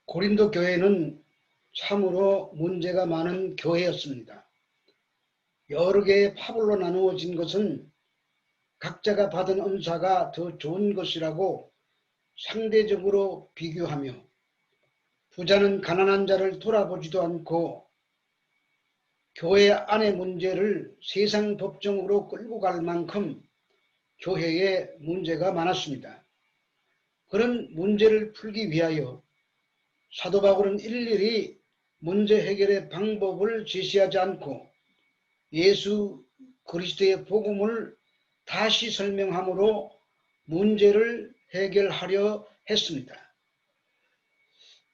고린도 교회는 참으로 문제가 많은 교회였습니다. 여러 개의 파벌로 나누어진 것은 각자가 받은 은사가 더 좋은 것이라고 상대적으로 비교하며 부자는 가난한 자를 돌아보지도 않고 교회 안의 문제를 세상 법정으로 끌고 갈 만큼 교회에 문제가 많았습니다. 그런 문제를 풀기 위하여 사도 바울은 일일이 문제 해결의 방법을 제시하지 않고 예수 그리스도의 복음을 다시 설명함으로 문제를 해결하려 했습니다.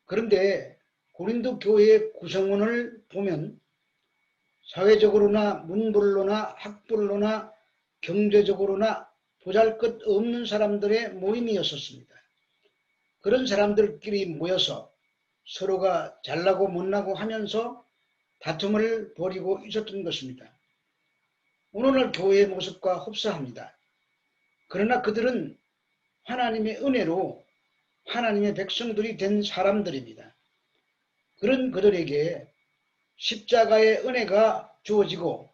그런데 고린도 교회의 구성원을 보면 사회적으로나 문벌로나 학벌로나 경제적으로나 보잘것없는 사람들의 모임이었었습니다. 그런 사람들끼리 모여서 서로가 잘나고 못나고 하면서 다툼을 벌이고 있었던 것입니다. 오늘날 교회의 모습과 흡사합니다. 그러나 그들은 하나님의 은혜로 하나님의 백성들이 된 사람들입니다. 그런 그들에게 십자가의 은혜가 주어지고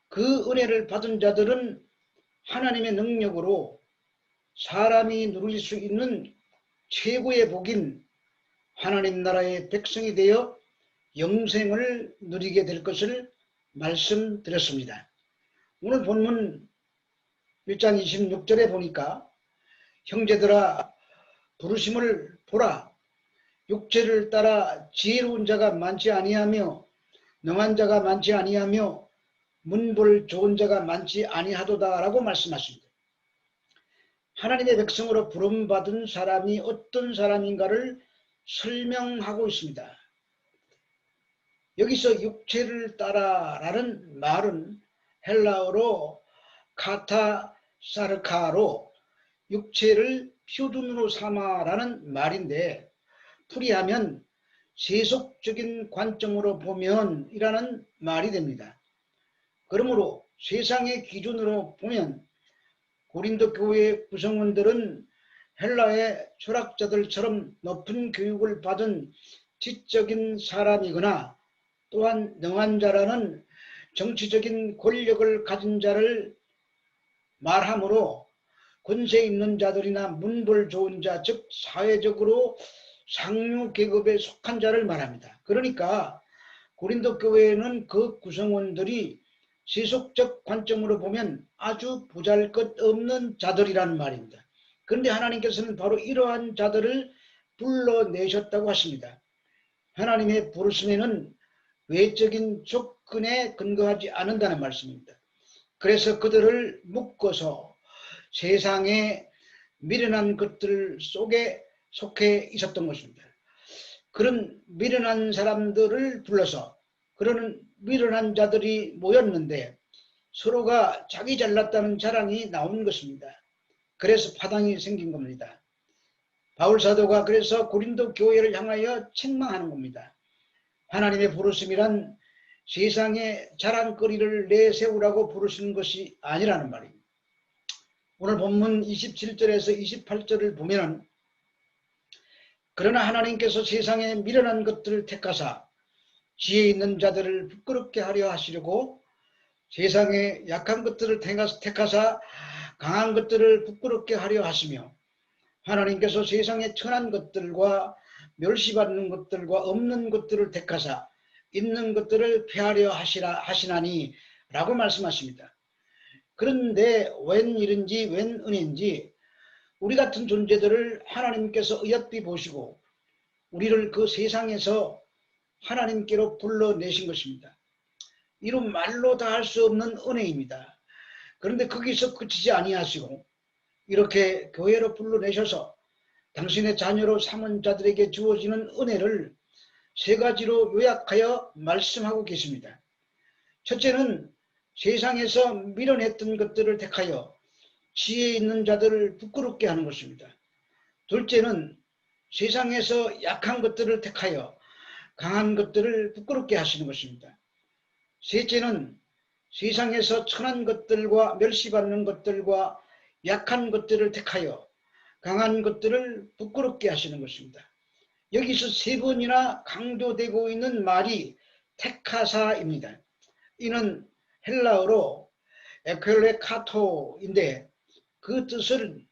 그 은혜를 받은 자들은 하나님의 능력으로 사람이 누릴 수 있는 최고의 복인 하나님 나라의 백성이 되어 영생을 누리게 될 것을 말씀드렸습니다. 오늘 본문 1장 26절에 보니까 형제들아 부르심을 보라. 육체를 따라 지혜로운 자가 많지 아니하며 능한 자가 많지 아니하며 문벌 좋은 자가 많지 아니하도다 라고 말씀하십니다. 하나님의 백성으로 부름받은 사람이 어떤 사람인가를 설명하고 있습니다. 여기서 육체를 따라 라는 말은 헬라어로 카타사르카로 육체를 표준으로 삼아라는 말인데 풀이하면 세속적인 관점으로 보면 이라는 말이 됩니다. 그러므로 세상의 기준으로 보면 고린도 교회의 구성원들은 헬라의 철학자들처럼 높은 교육을 받은 지적인 사람이거나 또한 능한 자라는 정치적인 권력을 가진 자를 말하므로 권세 있는 자들이나 문벌 좋은 자, 즉 사회적으로 상류 계급에 속한 자를 말합니다. 그러니까 고린도 교회에는 그 구성원들이 세속적 관점으로 보면 아주 보잘것없는 자들이라는 말입니다. 그런데 하나님께서는 바로 이러한 자들을 불러내셨다고 하십니다. 하나님의 부르심에는 외적인 조건에 근거하지 않는다는 말씀입니다. 그래서 그들을 묶어서 세상에 미련한 것들 속에 속해 있었던 것입니다. 그런 미련한 사람들을 불러서 그러는 미련한 자들이 모였는데 서로가 자기 잘났다는 자랑이 나온 것입니다. 그래서 파당이 생긴 겁니다. 바울사도가 그래서 고린도 교회를 향하여 책망하는 겁니다. 하나님의 부르심이란 세상에 자랑거리를 내세우라고 부르시는 것이 아니라는 말입니다. 오늘 본문 27절에서 28절을 보면 그러나 하나님께서 세상에 미련한 것들을 택하사 지혜 있는 자들을 부끄럽게 하려 하시려고 세상에 약한 것들을 택하사 강한 것들을 부끄럽게 하려 하시며 하나님께서 세상에 천한 것들과 멸시받는 것들과 없는 것들을 택하사 있는 것들을 폐하려 하시나니 라고 말씀하십니다. 그런데 웬 일인지 웬 은인지 우리 같은 존재들을 하나님께서 어여삐 보시고 우리를 그 세상에서 하나님께로 불러내신 것입니다. 이런 말로 다 할 수 없는 은혜입니다. 그런데 거기서 그치지 아니하시고 이렇게 교회로 불러내셔서 당신의 자녀로 삼은 자들에게 주어지는 은혜를 세 가지로 요약하여 말씀하고 계십니다. 첫째는 세상에서 밀어냈던 것들을 택하여 지혜 있는 자들을 부끄럽게 하는 것입니다. 둘째는 세상에서 약한 것들을 택하여 강한 것들을 부끄럽게 하시는 것입니다. 셋째는 세상에서 천한 것들과 멸시받는 것들과 약한 것들을 택하여 강한 것들을 부끄럽게 하시는 것입니다. 여기서 세 번이나 강조되고 있는 말이 택하사입니다. 이는 헬라어로 에클레카토인데 그 뜻을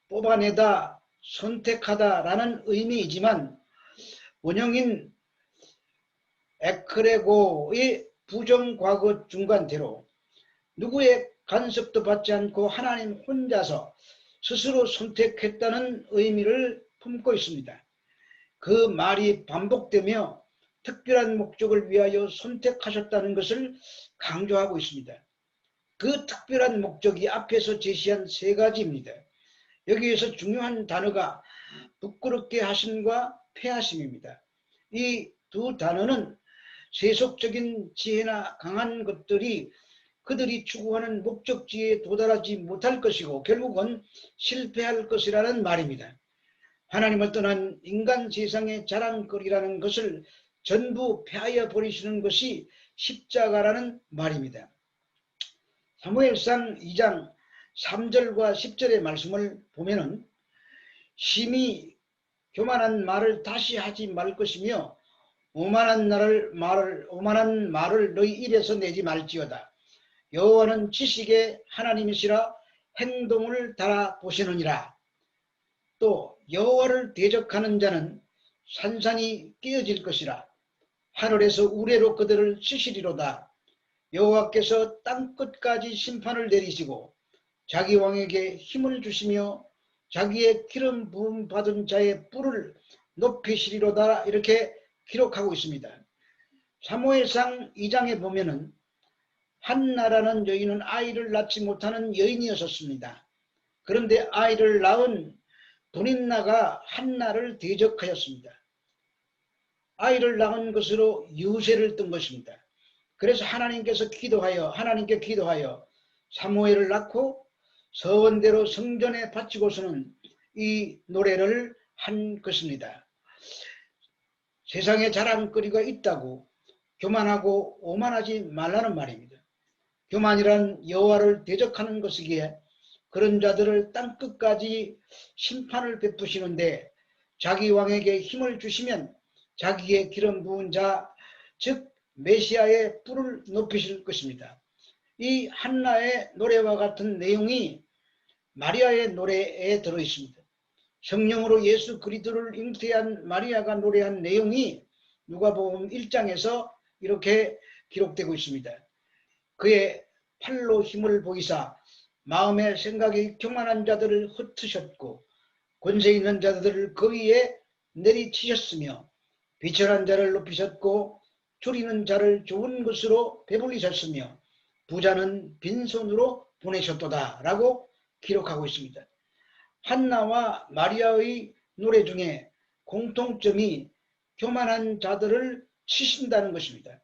뽑아내다, 선택하다라는 의미이지만 원형인 에크레고의 부정과거 중간대로 누구의 간섭도 받지 않고 하나님 혼자서 스스로 선택했다는 의미를 품고 있습니다. 그 말이 반복되며 특별한 목적을 위하여 선택하셨다는 것을 강조하고 있습니다. 그 특별한 목적이 앞에서 제시한 세 가지입니다. 여기에서 중요한 단어가 부끄럽게 하심과 폐하심입니다. 이 두 단어는 세속적인 지혜나 강한 것들이 그들이 추구하는 목적지에 도달하지 못할 것이고 결국은 실패할 것이라는 말입니다. 하나님을 떠난 인간 세상의 자랑거리라는 것을 전부 폐하여 버리시는 것이 십자가라는 말입니다. 사무엘상 2장 3절과 10절의 말씀을 보면은 심히 교만한 말을 다시 하지 말 것이며 오만한 말을 너희 입에서 내지 말지어다. 여호와는 지식의 하나님이시라 행동을 달아보시느니라. 또 여호와를 대적하는 자는 산산이 깨어질 것이라. 하늘에서 우레로 그들을 치시리로다. 여호와께서 땅끝까지 심판을 내리시고 자기 왕에게 힘을 주시며 자기의 기름 부음 받은 자의 뿔을 높이시리로다. 이렇게 기록하고 있습니다. 사무엘상 2장에 보면은 한나라는 여인은 아이를 낳지 못하는 여인이었습니다. 그런데 아이를 낳은 분인나가 한나를 대적하였습니다. 아이를 낳은 것으로 유세를 뜬 것입니다. 그래서 하나님께 기도하여 사무엘을 낳고 서원대로 성전에 바치고서는 이 노래를 한 것입니다. 세상에 자랑거리가 있다고 교만하고 오만하지 말라는 말입니다. 교만이란 여호와를 대적하는 것이기에 그런 자들을 땅끝까지 심판을 베푸시는데 자기 왕에게 힘을 주시면 자기의 기름 부은 자, 즉 메시아의 뿔을 높이실 것입니다. 이 한나의 노래와 같은 내용이 마리아의 노래에 들어있습니다. 성령으로 예수 그리스도를 잉태한 마리아가 노래한 내용이 누가복음 1장에서 이렇게 기록되고 있습니다. 그의 팔로 힘을 보이사 마음의 생각이 교만한 자들을 흩으셨고 권세 있는 자들을 그 위에 내리치셨으며 비천한 자를 높이셨고 줄이는 자를 좋은 것으로 배불리셨으며 부자는 빈손으로 보내셨도다 라고 기록하고 있습니다. 한나와 마리아의 노래 중에 공통점이 교만한 자들을 치신다는 것입니다.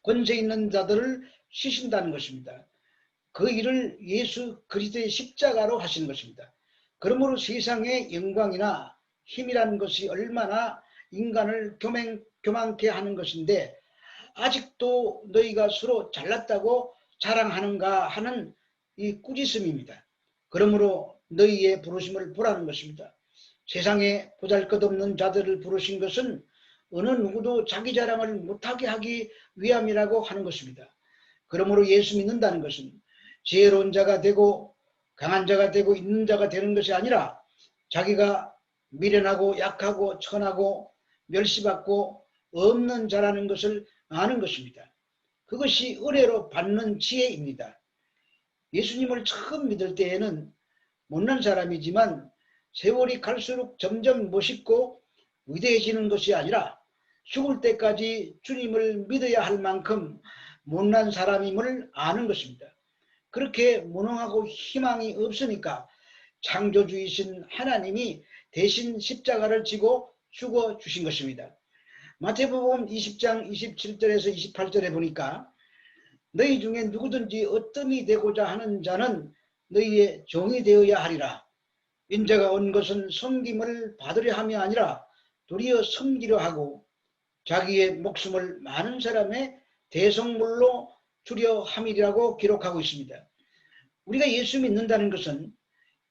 권세 있는 자들을 치신다는 것입니다. 그 일을 예수 그리스도의 십자가로 하시는 것입니다. 그러므로 세상의 영광이나 힘이라는 것이 얼마나 인간을 교만케 하는 것인데 아직도 너희가 서로 잘났다고 자랑하는가 하는 이 꾸짖음입니다. 그러므로 너희의 부르심을 보라는 것입니다. 세상에 보잘것없는 자들을 부르신 것은 어느 누구도 자기 자랑을 못하게 하기 위함이라고 하는 것입니다. 그러므로 예수 믿는다는 것은 지혜로운 자가 되고 강한 자가 되고 있는 자가 되는 것이 아니라 자기가 미련하고 약하고 천하고 멸시받고 없는 자라는 것을 아는 것입니다. 그것이 은혜로 받는 지혜입니다. 예수님을 처음 믿을 때에는 못난 사람이지만 세월이 갈수록 점점 멋있고 위대해지는 것이 아니라 죽을 때까지 주님을 믿어야 할 만큼 못난 사람임을 아는 것입니다. 그렇게 무능하고 희망이 없으니까 창조주이신 하나님이 대신 십자가를 지고 죽어주신 것입니다. 마태복음 20장 27절에서 28절에 보니까 너희 중에 누구든지 어뜸이 되고자 하는 자는 너희의 종이 되어야 하리라. 인자가 온 것은 섬김을 받으려 함이 아니라 도리어 섬기려 하고 자기의 목숨을 많은 사람의 대속물로 주려 함이라고 기록하고 있습니다. 우리가 예수 믿는다는 것은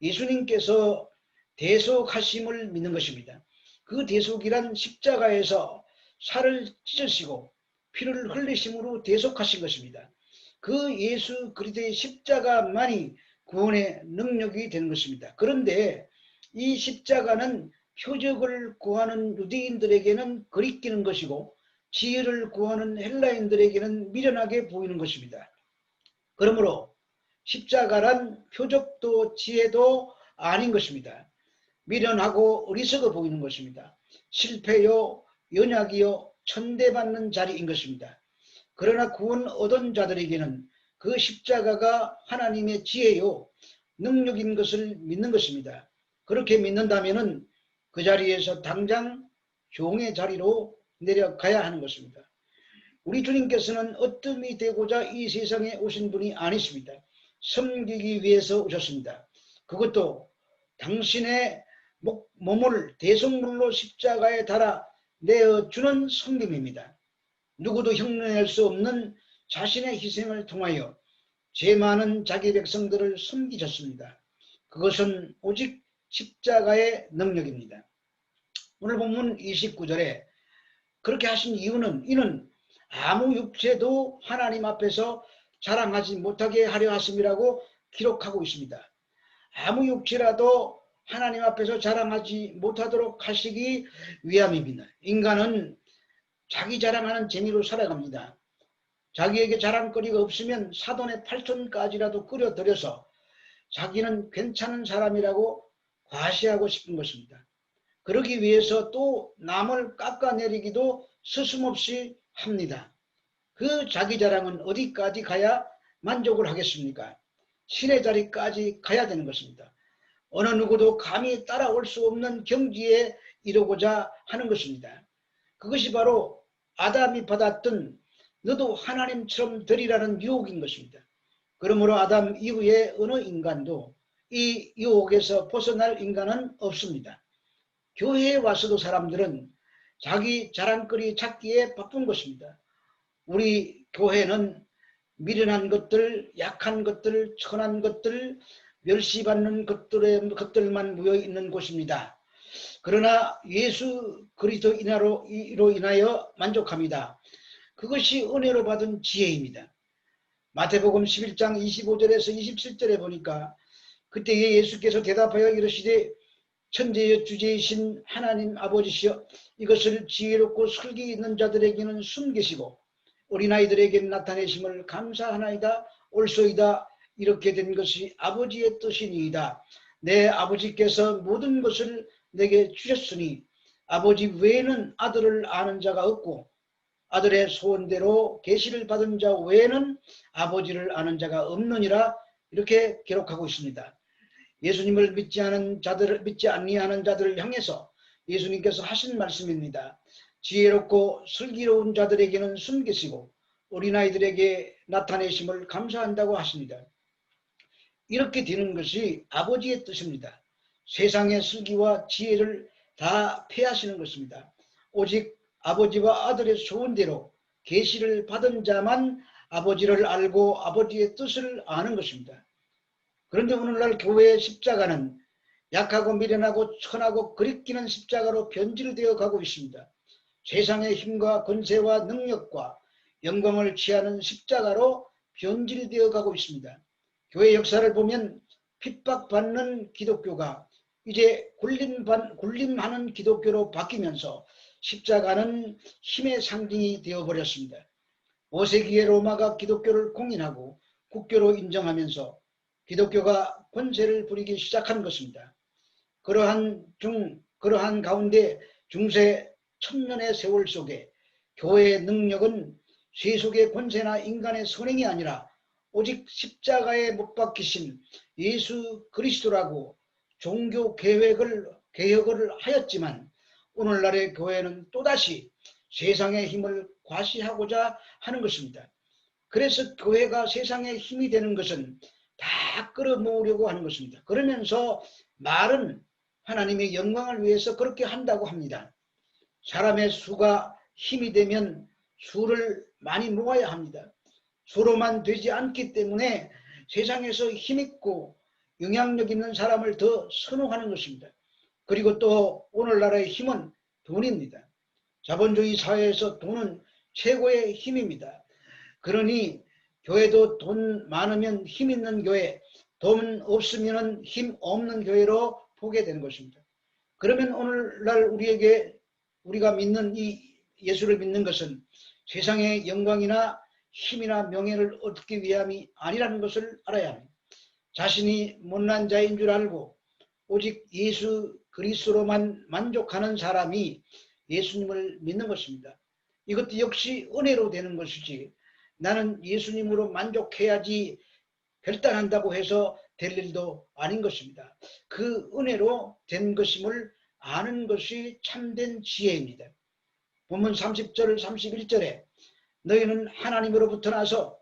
예수님께서 대속하심을 믿는 것입니다. 그 대속이란 십자가에서 살을 찢으시고 피를 흘리심으로 대속하신 것입니다. 그 예수 그리스도의 십자가만이 구원의 능력이 되는 것입니다. 그런데 이 십자가는 표적을 구하는 유대인들에게는 거리끼는 것이고 지혜를 구하는 헬라인들에게는 미련하게 보이는 것입니다. 그러므로 십자가란 표적도 지혜도 아닌 것입니다. 미련하고 어리석어 보이는 것입니다. 실패요, 연약이요, 천대받는 자리인 것입니다. 그러나 구원 얻은 자들에게는 그 십자가가 하나님의 지혜요, 능력인 것을 믿는 것입니다. 그렇게 믿는다면 그 자리에서 당장 종의 자리로 내려가야 하는 것입니다. 우리 주님께서는 어뜸이 되고자 이 세상에 오신 분이 아니십니다. 섬기기 위해서 오셨습니다. 그것도 당신의 몸을 대속물로 십자가에 달아 내어주는 섬김입니다. 누구도 흉내낼 수 없는 자신의 희생을 통하여 죄 많은 자기 백성들을 섬기셨습니다. 그것은 오직 십자가의 능력입니다. 오늘 본문 29절에 그렇게 하신 이유는 이는 아무 육체도 하나님 앞에서 자랑하지 못하게 하려 하심이라고 기록하고 있습니다. 아무 육체라도 하나님 앞에서 자랑하지 못하도록 하시기 위함입니다. 인간은 자기 자랑하는 재미로 살아갑니다. 자기에게 자랑거리가 없으면 사돈의 팔촌까지라도 끌어들여서 자기는 괜찮은 사람이라고 과시하고 싶은 것입니다. 그러기 위해서 또 남을 깎아내리기도 서슴없이 합니다. 그 자기 자랑은 어디까지 가야 만족을 하겠습니까? 신의 자리까지 가야 되는 것입니다. 어느 누구도 감히 따라올 수 없는 경지에 이르고자 하는 것입니다. 그것이 바로 아담이 받았던 너도 하나님처럼 되리라는 유혹인 것입니다. 그러므로 아담 이후에 어느 인간도 이 유혹에서 벗어날 인간은 없습니다. 교회에 와서도 사람들은 자기 자랑거리 찾기에 바쁜 것입니다. 우리 교회는 미련한 것들, 약한 것들, 천한 것들, 멸시받는 것들만 모여 있는 곳입니다. 그러나 예수 그리스도로 인하여 만족합니다. 그것이 은혜로 받은 지혜입니다. 마태복음 11장 25절에서 27절에 보니까 그때에 예수께서 대답하여 이르시되 천지의 주제이신 하나님 아버지시여 이것을 지혜롭고 슬기 있는 자들에게는 숨기시고 어린아이들에게 나타내심을 감사하나이다. 옳소이다. 이렇게 된 것이 아버지의 뜻이니이다. 내 아버지께서 모든 것을 내게 주셨으니 아버지 외에는 아들을 아는 자가 없고 아들의 소원대로 계시를 받은 자 외에는 아버지를 아는 자가 없느니라. 이렇게 기록하고 있습니다. 예수님을 믿지 아니하는 자들을 향해서 예수님께서 하신 말씀입니다. 지혜롭고 슬기로운 자들에게는 숨기시고 어린아이들에게 나타내심을 감사한다고 하십니다. 이렇게 되는 것이 아버지의 뜻입니다. 세상의 슬기와 지혜를 다 폐하시는 것입니다. 오직 아버지와 아들의 소원대로 계시를 받은 자만 아버지를 알고 아버지의 뜻을 아는 것입니다. 그런데 오늘날 교회의 십자가는 약하고 미련하고 천하고 거리끼는 십자가로 변질되어 가고 있습니다. 세상의 힘과 권세와 능력과 영광을 취하는 십자가로 변질되어 가고 있습니다. 교회 역사를 보면 핍박받는 기독교가 이제 굴림하는 기독교로 바뀌면서 십자가는 힘의 상징이 되어버렸습니다. 5세기에 로마가 기독교를 공인하고 국교로 인정하면서 기독교가 권세를 부리기 시작한 것입니다. 그러한 가운데 중세 천년의 세월 속에 교회의 능력은 세속의 권세나 인간의 선행이 아니라 오직 십자가에 못 박히신 예수 그리스도라고 종교 개혁을 하였지만 오늘날의 교회는 또다시 세상의 힘을 과시하고자 하는 것입니다. 그래서 교회가 세상의 힘이 되는 것은 다 끌어모으려고 하는 것입니다. 그러면서 말은 하나님의 영광을 위해서 그렇게 한다고 합니다. 사람의 수가 힘이 되면 수를 많이 모아야 합니다. 수로만 되지 않기 때문에 세상에서 힘있고 영향력 있는 사람을 더 선호하는 것입니다. 그리고 또 오늘날의 힘은 돈입니다. 자본주의 사회에서 돈은 최고의 힘입니다. 그러니 교회도 돈 많으면 힘 있는 교회, 돈 없으면 힘 없는 교회로 보게 되는 것입니다. 그러면 오늘날 우리가 믿는 이 예수를 믿는 것은 세상의 영광이나 힘이나 명예를 얻기 위함이 아니라는 것을 알아야 합니다. 자신이 못난 자인 줄 알고 오직 예수 그리스도로만 만족하는 사람이 예수님을 믿는 것입니다. 이것도 역시 은혜로 되는 것이지 나는 예수님으로 만족해야지 결단한다고 해서 될 일도 아닌 것입니다. 그 은혜로 된 것임을 아는 것이 참된 지혜입니다. 본문 30절 31절에 너희는 하나님으로부터 나서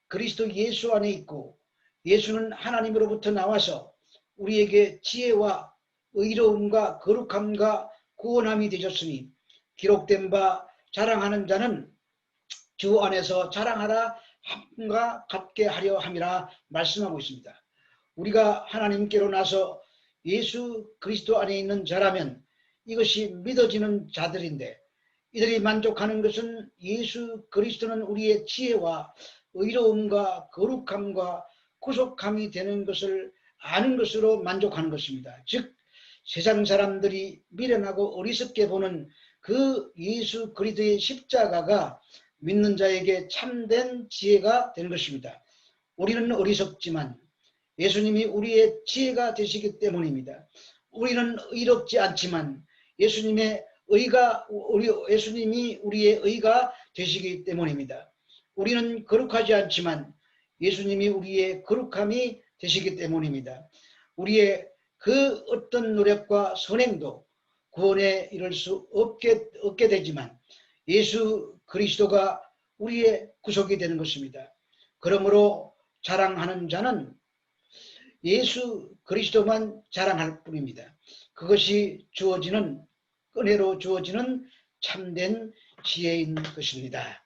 그리스도 예수 안에 있고 예수는 하나님으로부터 나와서 우리에게 지혜와 의로움과 거룩함과 구원함이 되셨으니 기록된 바 자랑하는 자는 주 안에서 자랑하라 함과 같게 하려 함이라 말씀하고 있습니다. 우리가 하나님께로 나서 예수 그리스도 안에 있는 자라면 이것이 믿어지는 자들인데 이들이 만족하는 것은 예수 그리스도는 우리의 지혜와 의로움과 거룩함과 구속함이 되는 것을 아는 것으로 만족하는 것입니다. 즉 세상 사람들이 미련하고 어리석게 보는 그 예수 그리스도의 십자가가 믿는 자에게 참된 지혜가 되는 것입니다. 우리는 어리석지만 예수님이 우리의 지혜가 되시기 때문입니다. 우리는 의롭지 않지만 예수님이 우리의 의가 되시기 때문입니다. 우리는 거룩하지 않지만 예수님이 우리의 거룩함이 되시기 때문입니다. 우리의 그 어떤 노력과 선행도 구원에 이를 수 없게 되지만 예수 그리스도가 우리의 구속이 되는 것입니다. 그러므로 자랑하는 자는 예수 그리스도만 자랑할 뿐입니다. 그것이 은혜로 주어지는 참된 지혜인 것입니다.